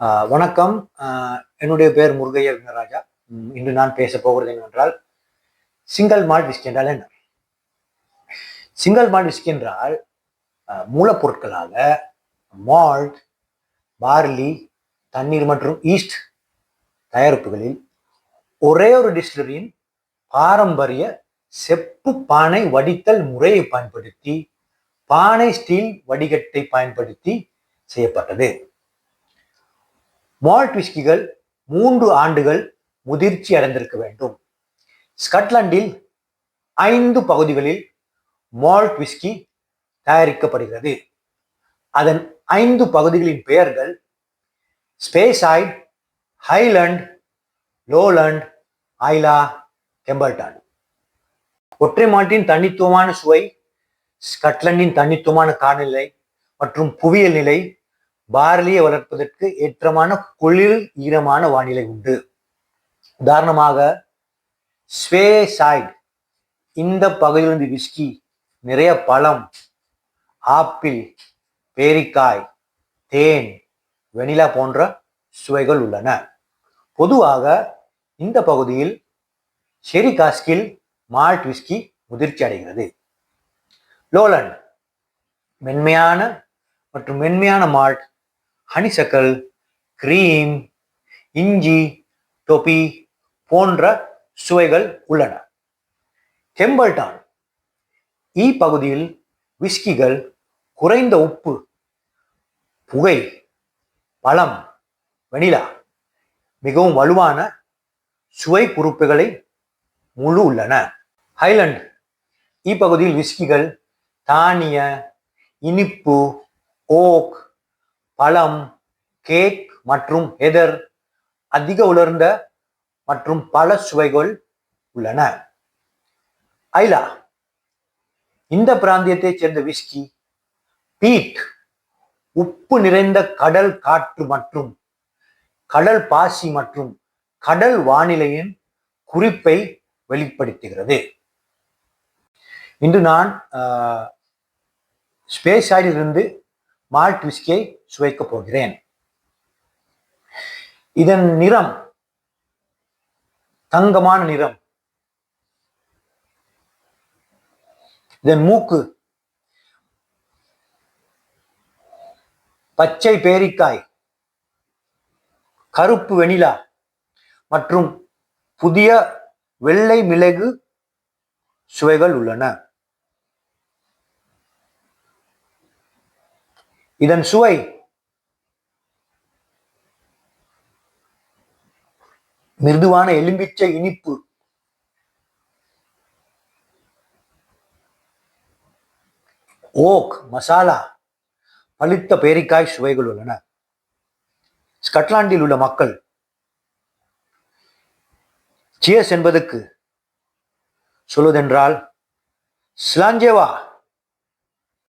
வணக்கம். என்னுடைய பேர் முருகையா ராஜா. இன்று நான் பேச போகிறது என்னவென்றால், சிங்கிள் மால்ட் விஸ்கி என்றால் என்ன? சிங்கிள் மால்ட் விஸ்கி என்றால் மூலப்பொருட்களாக மால்ட், பார்லி, தண்ணீர் மற்றும் ஈஸ்ட் தயாரிப்புகளில் ஒரே ஒரு டிஸ்டிலரியின் பாரம்பரிய செப்பு பானை வடித்தல் முறையை பயன்படுத்தி பானை ஸ்டீல் வடிகட்டை பயன்படுத்தி செய்யப்பட்டது. மால்ட் விஸ்கிகள் 3 ஆண்டுகள் முதிர்ச்சி அடைந்திருக்க வேண்டும். ஸ்காட்லாந்தில் 5 பகுதிகளில் மால்ட் விஸ்கி தயாரிக்கப்படுகிறது. அதன் 5 பகுதிகளின் பெயர்கள் ஸ்பேசைட், ஹைலண்ட், லோலண்ட், ஐலா, கெம்பல்டன். ஒற்றை மால்ட்டின் தனித்துவமான சுவை, ஸ்காட்லாந்தின் தனித்துவமான காலநிலை மற்றும் புவியியல் நிலை, பார்லியை வளர்ப்பதற்கு ஏற்றமான குளிர் ஈரமான வானிலை உண்டு. உதாரணமாக ஸ்பேசைட் இந்த பகுதியிலிருந்து விஸ்கி நிறைய பழம், ஆப்பிள், பேரிக்காய், தேன், வெனிலா போன்ற சுவைகள் உள்ளன. பொதுவாக இந்த பகுதியில் ஷெரி காஸ்கில் மால்ட் விஸ்கி முதிர்ச்சி அடைகிறது. லோலண்ட் மென்மையான மால்ட், ஹனிசக்கல், கிரீம், இஞ்சி, டொபி போன்ற சுவைகள் உள்ளன. கெம்பல்டன் பகுதியில் விஸ்கிகள் குறைந்த உப்பு, புகை, பழம், வெனிலா, மிகவும் வலுவான சுவை குறிப்புகளை முழு உள்ளன. ஹைலண்ட் பகுதியில் விஸ்கிகள் தானிய, இனிப்பு, ஓக், பழம், கேக் மற்றும் ஹெதர், அதிக உலர்ந்த மற்றும் பல சுவைகள் உள்ளன. ஐலா இந்த பிராந்தியத்தைச் சேர்ந்த விஸ்கி பீட், உப்பு நிறைந்த கடல் காற்று மற்றும் கடல் பாசி மற்றும் கடல் வானிலையின் குறிப்பை வெளிப்படுத்துகிறது. இன்று நான் ஸ்பேசைடிலிருந்து மால்ட் விஸ்கியை சுவைக்கப் போகிறேன். இதன் நிறம் தங்கமான நிறம். இதன் மூக்கு பச்சை பேரிக்காய், கருப்பு வெனிலா மற்றும் புதிய வெள்ளை மிளகு சுவைகள் உள்ளன. இதன் சுவை மிருதுவான எலும்பிச்சை இனிப்பு, ஓக் மசாலா, பழுத்த பேரிக்காய் சுவைகள் உள்ளன. ஸ்காட்லாந்தில் உள்ள மக்கள் சியர்ஸ் என்பதற்கு சொல்வதென்றால் ஸ்லாஞ்சேவா